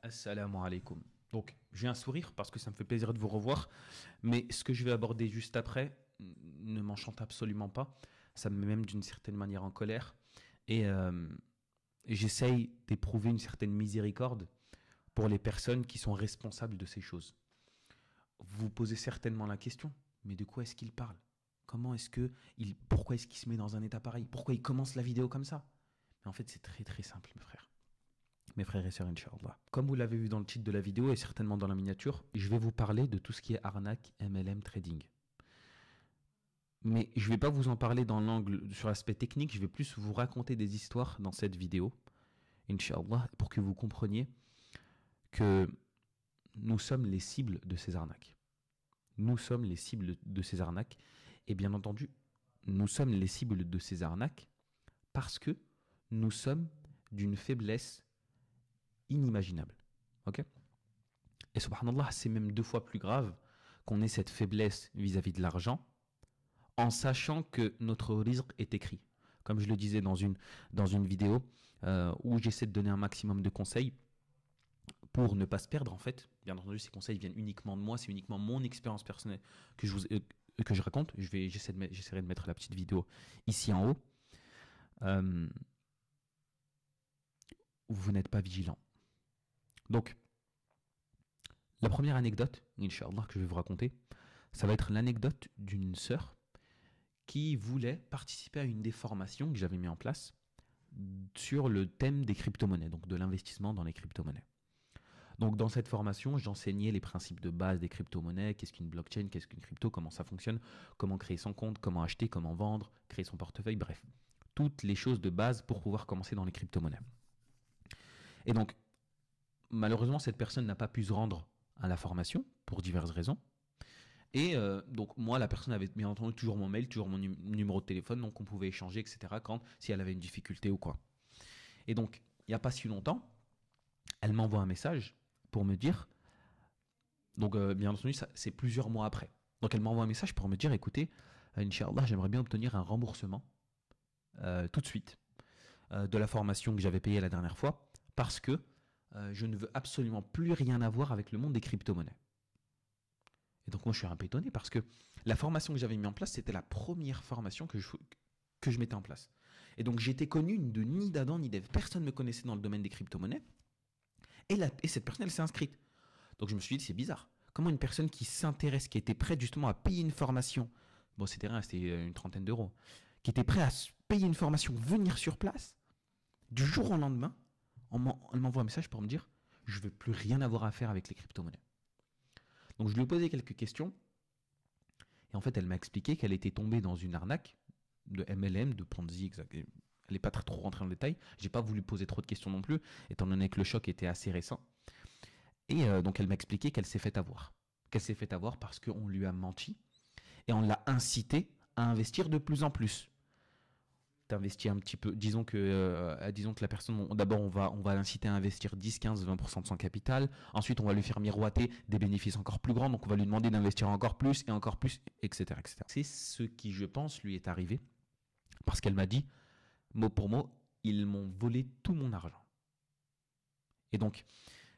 Assalamu alaikum. Donc, j'ai un sourire parce que ça me fait plaisir de vous revoir, mais ce que je vais aborder juste après ne m'enchante absolument pas. Ça me met même d'une certaine manière en colère. Et j'essaye d'éprouver une certaine miséricorde pour les personnes qui sont responsables de ces choses. Vous vous posez certainement la question, mais de quoi est-ce qu'il parle? Pourquoi est-ce qu'il se met dans un état pareil? Pourquoi il commence la vidéo comme ça? Mais en fait, c'est très très simple, mes frères. Mes frères et sœurs, Inch'Allah. Comme vous l'avez vu dans le titre de la vidéo et certainement dans la miniature, je vais vous parler de tout ce qui est arnaque, MLM, trading. Mais je ne vais pas vous en parler dans l'angle, sur l'aspect technique, je vais plus vous raconter des histoires dans cette vidéo, Inch'Allah, pour que vous compreniez que nous sommes les cibles de ces arnaques. Nous sommes les cibles de ces arnaques. Et bien entendu, nous sommes les cibles de ces arnaques parce que nous sommes d'une faiblesse inimaginable. Ok? Et subhanallah, c'est même 2 fois plus grave qu'on ait cette faiblesse vis-à-vis de l'argent en sachant que notre rizq est écrit. Comme je le disais dans une vidéo où j'essaie de donner un maximum de conseils pour ne pas se perdre en fait. Bien entendu, ces conseils viennent uniquement de moi, c'est uniquement mon expérience personnelle que je raconte. J'essaierai de mettre la petite vidéo ici en haut. Vous n'êtes pas vigilant. Donc, la première anecdote, Inch'Allah, que je vais vous raconter, ça va être l'anecdote d'une sœur qui voulait participer à une des formations que j'avais mis en place sur le thème des crypto-monnaies, donc de l'investissement dans les crypto-monnaies. Donc dans cette formation, j'enseignais les principes de base des crypto-monnaies, qu'est-ce qu'une blockchain, qu'est-ce qu'une crypto, comment ça fonctionne, comment créer son compte, comment acheter, comment vendre, créer son portefeuille, bref. Toutes les choses de base pour pouvoir commencer dans les crypto-monnaies. Et donc, malheureusement, cette personne n'a pas pu se rendre à la formation pour diverses raisons. Et donc moi, la personne avait bien entendu toujours mon mail, toujours mon numéro de téléphone, donc on pouvait échanger, etc. si elle avait une difficulté ou quoi. Et donc, il n'y a pas si longtemps, elle m'envoie un message pour me dire, donc bien entendu, c'est plusieurs mois après. Donc elle m'envoie un message pour me dire, écoutez, Inch'Allah, j'aimerais bien obtenir un remboursement tout de suite de la formation que j'avais payée la dernière fois, parce que je ne veux absolument plus rien avoir avec le monde des crypto-monnaies. Et donc moi je suis un peu étonné parce que la formation que j'avais mis en place, c'était la première formation que je mettais en place. Et donc j'étais connu de ni d'Adam ni d'Ève. Personne ne me connaissait dans le domaine des crypto-monnaies. Et cette personne, elle s'est inscrite. Donc je me suis dit, c'est bizarre. Comment une personne qui s'intéresse, qui était prête justement à payer une formation, bon c'était rien, c'était une trentaine d'euros, qui était prêt à payer une formation, venir sur place, du jour au lendemain, elle m'envoie un message pour me dire, je ne veux plus rien avoir à faire avec les crypto-monnaies. Donc je lui ai posé quelques questions, et en fait elle m'a expliqué qu'elle était tombée dans une arnaque de MLM, de Ponzi, exact. Elle n'est pas trop rentrée dans le détail. J'ai pas voulu poser trop de questions non plus, étant donné que le choc était assez récent. Et donc elle m'a expliqué qu'elle s'est fait avoir. Qu'elle s'est fait avoir parce qu'on lui a menti et on l'a incité à investir de plus en plus. T'investis un petit peu, disons que la personne, d'abord on va l'inciter à investir 10, 15, 20% de son capital, ensuite on va lui faire miroiter des bénéfices encore plus grands, donc on va lui demander d'investir encore plus, etc., etc. C'est ce qui, je pense, lui est arrivé, parce qu'elle m'a dit, mot pour mot, ils m'ont volé tout mon argent. Et donc,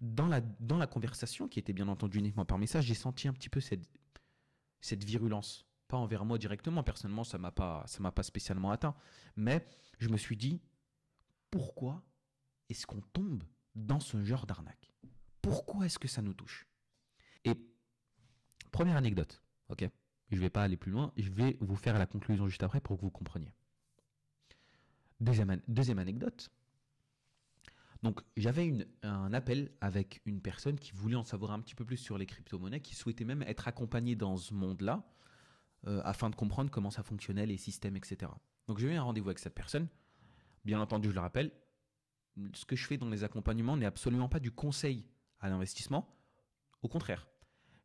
dans la conversation, qui était bien entendu uniquement par message, j'ai senti un petit peu cette virulence. Pas envers moi directement, personnellement, ça m'a pas spécialement atteint. Mais je me suis dit, pourquoi est-ce qu'on tombe dans ce genre d'arnaque? Pourquoi est-ce que ça nous touche? Et première anecdote, ok? Je vais pas aller plus loin, je vais vous faire la conclusion juste après pour que vous compreniez. Deuxième anecdote. Donc j'avais un appel avec une personne qui voulait en savoir un petit peu plus sur les crypto-monnaies, qui souhaitait même être accompagnée dans ce monde-là, afin de comprendre comment ça fonctionnait, les systèmes, etc. Donc j'ai eu un rendez-vous avec cette personne. Bien entendu, je le rappelle, ce que je fais dans les accompagnements n'est absolument pas du conseil à l'investissement. Au contraire,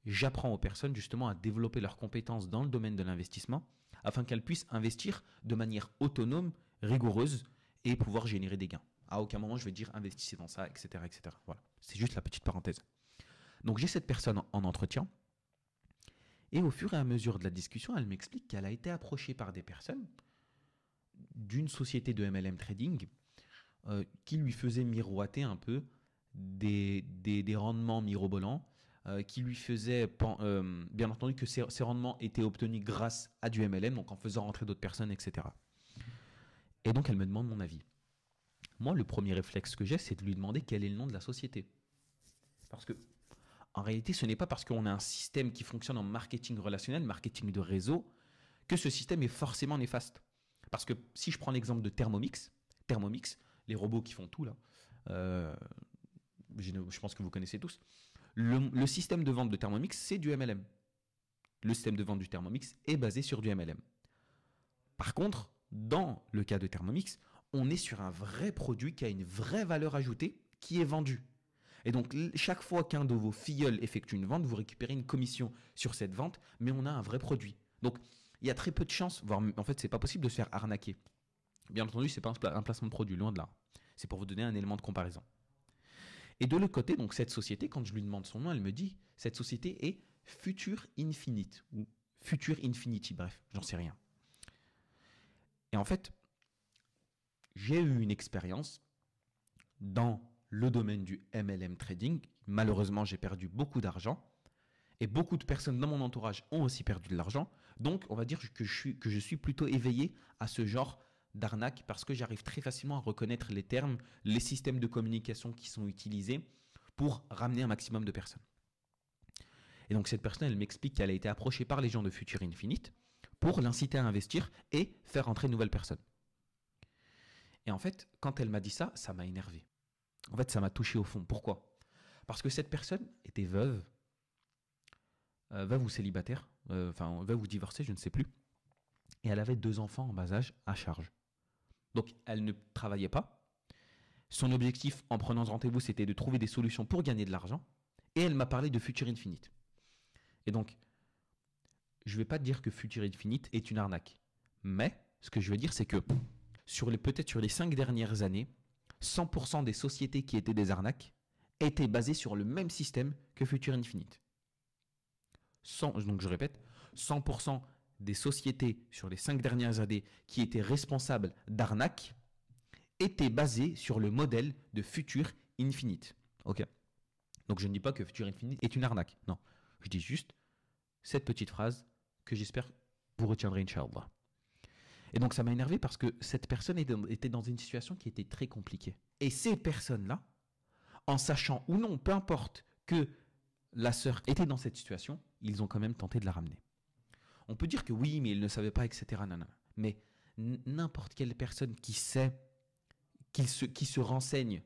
j'apprends aux personnes justement à développer leurs compétences dans le domaine de l'investissement afin qu'elles puissent investir de manière autonome, rigoureuse et pouvoir générer des gains. À aucun moment je vais dire investissez dans ça, etc., etc. Voilà, c'est juste la petite parenthèse. Donc j'ai cette personne en entretien. Et au fur et à mesure de la discussion, elle m'explique qu'elle a été approchée par des personnes d'une société de MLM trading qui lui faisait miroiter un peu des rendements mirobolants qui lui faisaient, bien entendu, que ces rendements étaient obtenus grâce à du MLM, donc en faisant rentrer d'autres personnes, etc. Et donc, elle me demande mon avis. Moi, le premier réflexe que j'ai, c'est de lui demander quel est le nom de la société. Parce que, en réalité, ce n'est pas parce qu'on a un système qui fonctionne en marketing relationnel, marketing de réseau, que ce système est forcément néfaste. Parce que si je prends l'exemple de Thermomix, les robots qui font tout là, je pense que vous connaissez tous, le système de vente de Thermomix, c'est du MLM. Le système de vente du Thermomix est basé sur du MLM. Par contre, dans le cas de Thermomix, on est sur un vrai produit qui a une vraie valeur ajoutée qui est vendue. Et donc, chaque fois qu'un de vos filleuls effectue une vente, vous récupérez une commission sur cette vente, mais on a un vrai produit. Donc, il y a très peu de chances, voire en fait, c'est pas possible de se faire arnaquer. Bien entendu, c'est pas un placement de produit, loin de là. C'est pour vous donner un élément de comparaison. Et de l'autre côté, donc cette société, quand je lui demande son nom, elle me dit, cette société est Future Infinite, ou Future Infinity, bref, j'en sais rien. Et en fait, j'ai eu une expérience dans le domaine du MLM trading. Malheureusement, j'ai perdu beaucoup d'argent. Et beaucoup de personnes dans mon entourage ont aussi perdu de l'argent. Donc, on va dire que je suis plutôt éveillé à ce genre d'arnaque parce que j'arrive très facilement à reconnaître les termes, les systèmes de communication qui sont utilisés pour ramener un maximum de personnes. Et donc, cette personne, elle m'explique qu'elle a été approchée par les gens de Future Infinite pour l'inciter à investir et faire entrer de nouvelles personnes. Et en fait, quand elle m'a dit ça, ça m'a énervé. En fait, ça m'a touché au fond. Pourquoi ? Parce que cette personne était veuve ou célibataire, veuve ou divorcée, je ne sais plus. Et elle avait 2 enfants en bas âge à charge. Donc, elle ne travaillait pas. Son objectif en prenant ce rendez-vous, c'était de trouver des solutions pour gagner de l'argent. Et elle m'a parlé de Future Infinite. Et donc, je ne vais pas dire que Future Infinite est une arnaque. Mais, ce que je veux dire, c'est que peut-être sur les 5 dernières années, 100% des sociétés qui étaient des arnaques étaient basées sur le même système que Future Infinite. Donc je répète, 100% des sociétés sur les 5 dernières années qui étaient responsables d'arnaques étaient basées sur le modèle de Future Infinite. Ok. Donc je ne dis pas que Future Infinite est une arnaque. Non. Je dis juste cette petite phrase que j'espère que vous retiendrez, Inch'Allah. Et donc ça m'a énervé parce que cette personne était dans une situation qui était très compliquée. Et ces personnes-là, en sachant ou non, peu importe que la sœur était dans cette situation, ils ont quand même tenté de la ramener. On peut dire que oui, mais ils ne savaient pas, etc. Non, non. Mais n'importe quelle personne qui sait, qui se renseigne,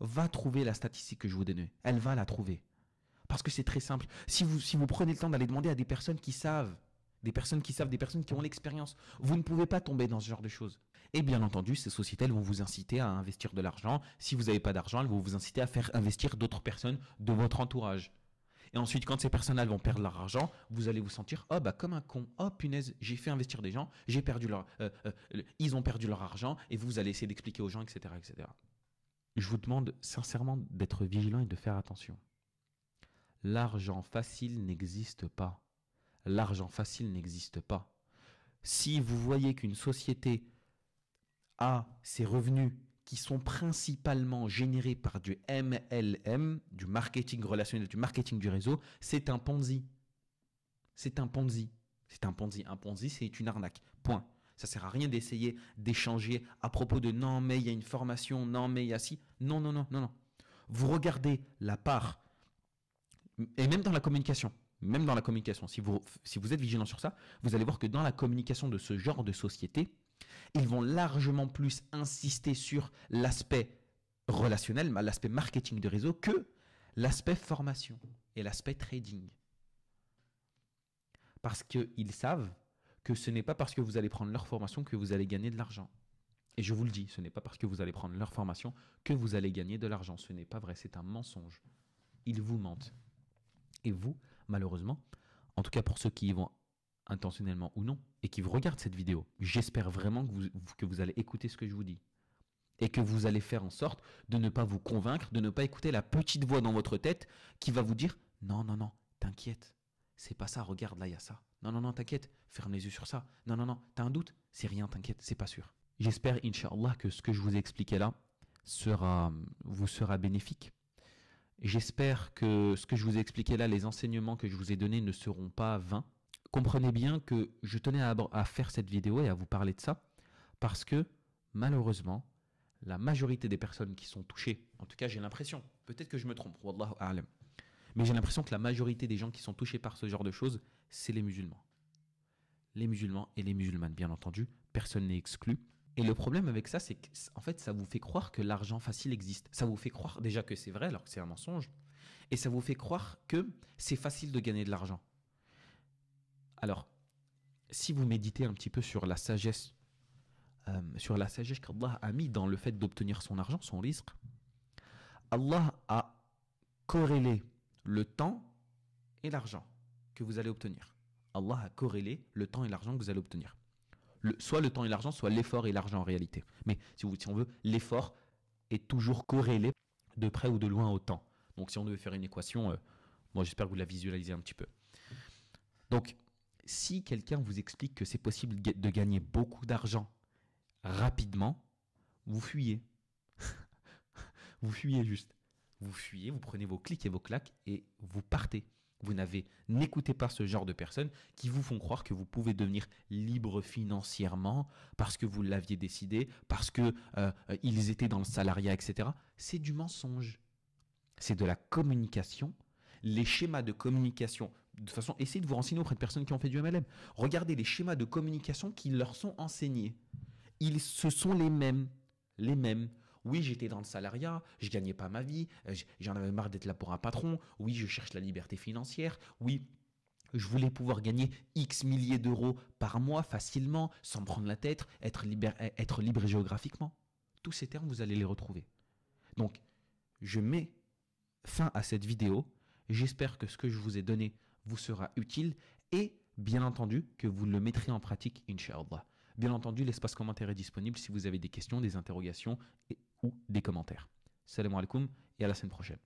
va trouver la statistique que je vous donne. Elle va la trouver. Parce que c'est très simple. Si vous prenez le temps d'aller demander à des personnes qui savent, des personnes qui ont l'expérience, vous ne pouvez pas tomber dans ce genre de choses. Et bien entendu, ces sociétés, elles vont vous inciter à investir de l'argent. Si vous n'avez pas d'argent, elles vont vous inciter à faire investir d'autres personnes de votre entourage. Et ensuite, quand ces personnes-là vont perdre leur argent, vous allez vous sentir comme un con. Oh punaise, j'ai fait investir des gens, ils ont perdu leur argent, et vous allez essayer d'expliquer aux gens, etc., etc. Je vous demande sincèrement d'être vigilant et de faire attention. L'argent facile n'existe pas. L'argent facile n'existe pas. Si vous voyez qu'une société a ses revenus qui sont principalement générés par du MLM, du marketing relationnel, du marketing du réseau, c'est un Ponzi. C'est un Ponzi. C'est un Ponzi. Un Ponzi, c'est une arnaque. Point. Ça ne sert à rien d'essayer d'échanger à propos de non, mais il y a une formation, non, mais il y a ci. Non, non, non, non, non. Vous regardez la part, et même dans la communication, si vous êtes vigilant sur ça, vous allez voir que dans la communication de ce genre de société, ils vont largement plus insister sur l'aspect relationnel, l'aspect marketing de réseau, que l'aspect formation et l'aspect trading. Parce qu'ils savent que ce n'est pas parce que vous allez prendre leur formation que vous allez gagner de l'argent. Et je vous le dis, ce n'est pas parce que vous allez prendre leur formation que vous allez gagner de l'argent. Ce n'est pas vrai, c'est un mensonge. Ils vous mentent. Et vous, malheureusement, en tout cas pour ceux qui y vont intentionnellement ou non, et qui vous regardent cette vidéo, j'espère vraiment que vous allez écouter ce que je vous dis. Et que vous allez faire en sorte de ne pas vous convaincre, de ne pas écouter la petite voix dans votre tête qui va vous dire « Non, non, non, t'inquiète, c'est pas ça, regarde, là, il y a ça. Non, non, non, t'inquiète, ferme les yeux sur ça. Non, non, non, t'as un doute? C'est rien, t'inquiète, c'est pas sûr. » J'espère, Inch'Allah, que ce que je vous ai expliqué là vous sera bénéfique. J'espère que ce que je vous ai expliqué là, les enseignements que je vous ai donnés ne seront pas vains. Comprenez bien que je tenais à faire cette vidéo et à vous parler de ça parce que malheureusement, la majorité des personnes qui sont touchées, en tout cas j'ai l'impression, peut-être que je me trompe, wallahu a'lam, mais j'ai l'impression que la majorité des gens qui sont touchés par ce genre de choses, c'est les musulmans. Les musulmans et les musulmanes, bien entendu, personne n'est exclu. Et le problème avec ça, c'est qu'en fait, ça vous fait croire que l'argent facile existe. Ça vous fait croire déjà que c'est vrai alors que c'est un mensonge. Et ça vous fait croire que c'est facile de gagner de l'argent. Alors, si vous méditez un petit peu sur la sagesse qu'Allah a mis dans le fait d'obtenir son argent, son rizq, Allah a corrélé le temps et l'argent que vous allez obtenir. Allah a corrélé le temps et l'argent que vous allez obtenir. Soit le temps et l'argent, soit l'effort et l'argent en réalité. Mais si on veut, l'effort est toujours corrélé de près ou de loin au temps. Donc si on devait faire une équation, moi j'espère que vous la visualisez un petit peu. Donc si quelqu'un vous explique que c'est possible de gagner beaucoup d'argent rapidement, vous fuyez. Vous fuyez juste. Vous fuyez, vous prenez vos clics et vos claques et vous partez. N'écoutez pas ce genre de personnes qui vous font croire que vous pouvez devenir libre financièrement parce que vous l'aviez décidé, parce que ils étaient dans le salariat, etc. C'est du mensonge. C'est de la communication. Les schémas de communication, de toute façon, essayez de vous renseigner auprès de personnes qui ont fait du MLM. Regardez les schémas de communication qui leur sont enseignés. Ce sont les mêmes. Les mêmes. Oui, j'étais dans le salariat, je gagnais pas ma vie, j'en avais marre d'être là pour un patron. Oui, je cherche la liberté financière. Oui, je voulais pouvoir gagner X milliers d'euros par mois facilement, sans me prendre la tête, être libre géographiquement. Tous ces termes, vous allez les retrouver. Donc, je mets fin à cette vidéo. J'espère que ce que je vous ai donné vous sera utile et bien entendu que vous le mettrez en pratique, Inch'Allah. Bien entendu, l'espace commentaire est disponible si vous avez des questions, des interrogations ou des commentaires. Salam alaikum et à la semaine prochaine.